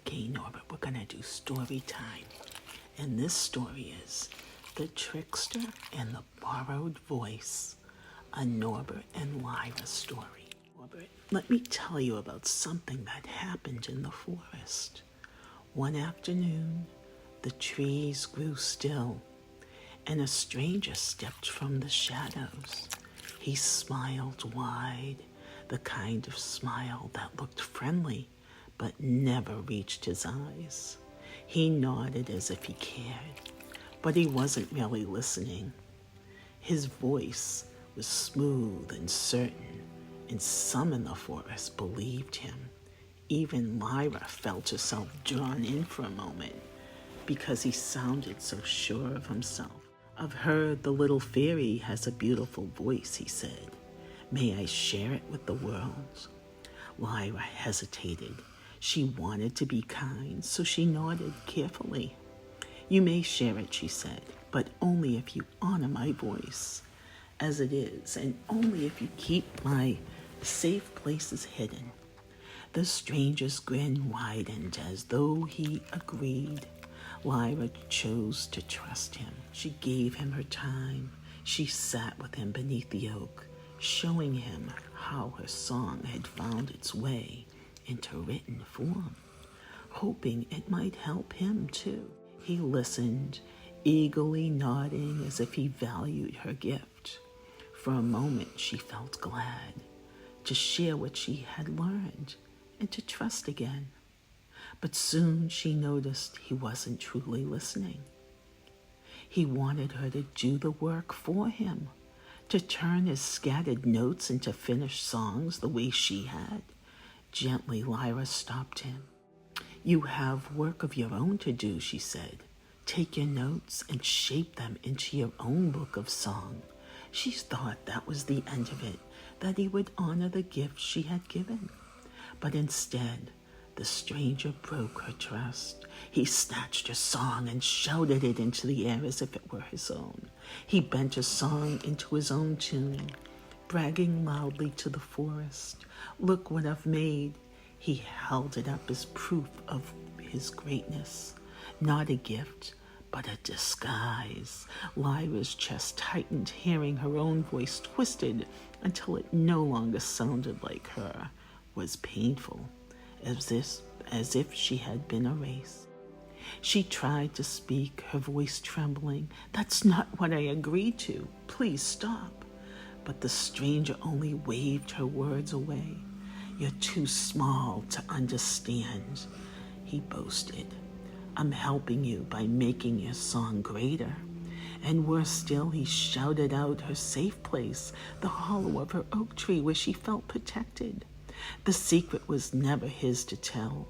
Okay, Norbert, we're gonna do story time. And this story is The Trickster and the Borrowed Voice, a Norbert and Lyra story. Norbert, let me tell you about something that happened in the forest. One afternoon, the trees grew still, and a stranger stepped from the shadows. He smiled wide, the kind of smile that looked friendly but never reached his eyes. He nodded as if he cared, but he wasn't really listening. His voice was smooth and certain, and some in the forest believed him. Even Lyra felt herself drawn in for a moment because he sounded so sure of himself. "I've heard the little fairy has a beautiful voice," he said. "May I share it with the world?" Lyra hesitated. She wanted to be kind, so she nodded carefully. "You may share it," she said, "but only if you honor my voice as it is, and only if you keep my safe places hidden." The stranger's grin widened as though he agreed. Lyra chose to trust him. She gave him her time. She sat with him beneath the oak, showing him how her song had found its way into written form, hoping it might help him too. He listened, eagerly nodding as if he valued her gift. For a moment she felt glad to share what she had learned and to trust again. But soon she noticed he wasn't truly listening. He wanted her to do the work for him, to turn his scattered notes into finished songs the way she had. Gently, Lyra stopped him. "You have work of your own to do," she said. "Take your notes and shape them into your own book of song." She thought that was the end of it, that he would honor the gift she had given. But instead, the stranger broke her trust. He snatched her song and shouted it into the air as if it were his own. He bent her song into his own tune, bragging loudly to the forest. "Look what I've made." He held it up as proof of his greatness. Not a gift, but a disguise. Lyra's chest tightened, hearing her own voice twisted until it no longer sounded like her, was painful, as if she had been erased. She tried to speak, her voice trembling. "That's not what I agreed to. Please stop." But the stranger only waved her words away. "You're too small to understand," he boasted. "I'm helping you by making your song greater." And worse still, he shouted out her safe place, the hollow of her oak tree where she felt protected. The secret was never his to tell.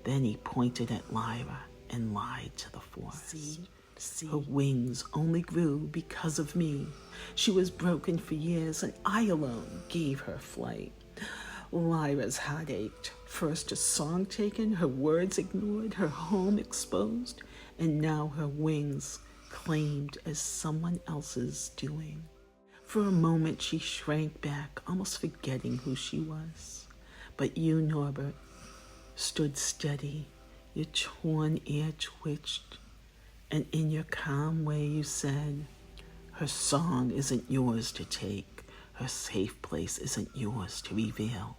Then he pointed at Lyra and lied to the forest. See, her wings only grew because of me. She was broken for years, and I alone gave her flight. Lyra's heart ached. First her song taken, her words ignored, her home exposed, and now her wings claimed as someone else's doing. For a moment she shrank back, almost forgetting who she was. But you, Norbert, stood steady. Your torn ear twitched, and in your calm way you said, "Her song isn't yours to take. Her safe place isn't yours to reveal.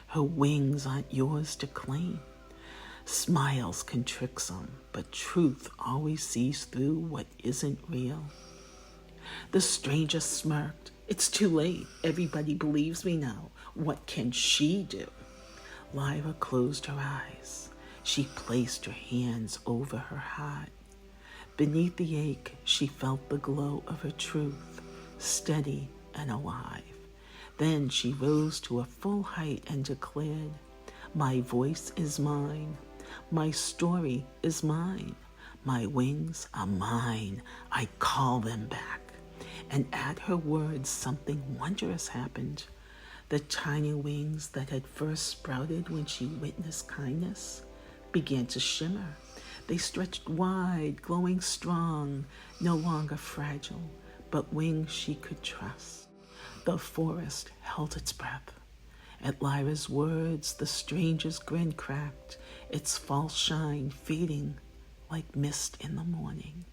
Her wings aren't yours to claim." Smiles can trick some, but truth always sees through what isn't real. The stranger smirked. "It's too late. Everybody believes me now. What can she do?" Lyra closed her eyes. She placed her hands over her heart. Beneath the ache, she felt the glow of her truth, steady and alive. Then she rose to a full height and declared, "My voice is mine. My story is mine. My wings are mine. I call them back." And at her words, something wondrous happened. The tiny wings that had first sprouted when she witnessed kindness began to shimmer. They stretched wide, glowing strong, no longer fragile, but wings she could trust. The forest held its breath. At Lyra's words, the stranger's grin cracked. its false shine fading like mist in the morning.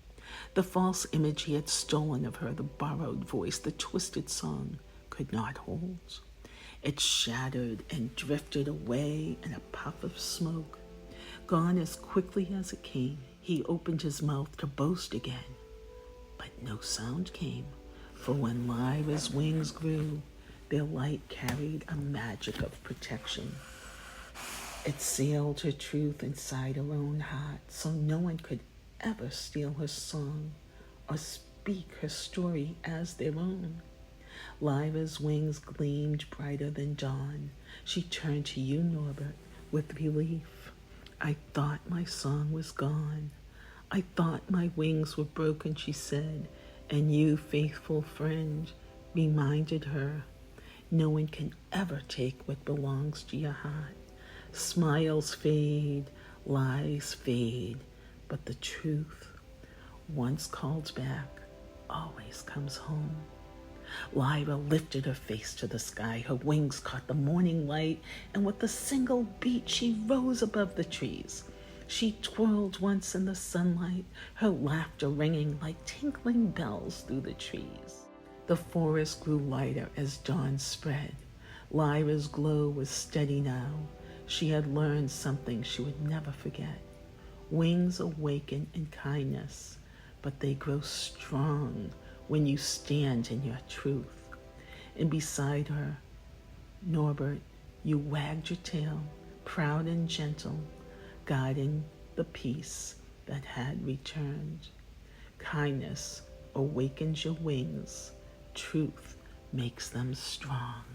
The false image he had stolen of her, the borrowed voice, the twisted song, could not hold. It shattered and drifted away in a puff of smoke. Gone as quickly as it came, he opened his mouth to boast again. But no sound came, for when Lyra's wings grew, their light carried a magic of protection. It sealed her truth inside her own heart, so no one could ever steal her song or speak her story as their own. Lyra's wings gleamed brighter than dawn. She turned to you, Norbert, with relief. I thought my song was gone. I thought my wings were broken, she said, and you, faithful friend, reminded her, no one can ever take what belongs to your heart. Smiles fade, lies fade, but the truth, once called back, always comes home. Lyra lifted her face to the sky. Her wings caught the morning light, and with a single beat she rose above the trees. She twirled once in the sunlight, her laughter ringing like tinkling bells through the trees. The forest grew lighter as dawn spread. Lyra's glow was steady now. She had learned something she would never forget. Wings awaken in kindness, but they grow strong when you stand in your truth. And beside her, Norbert, you wagged your tail, proud and gentle, guiding the peace that had returned. Kindness awakens your wings. Truth makes them strong.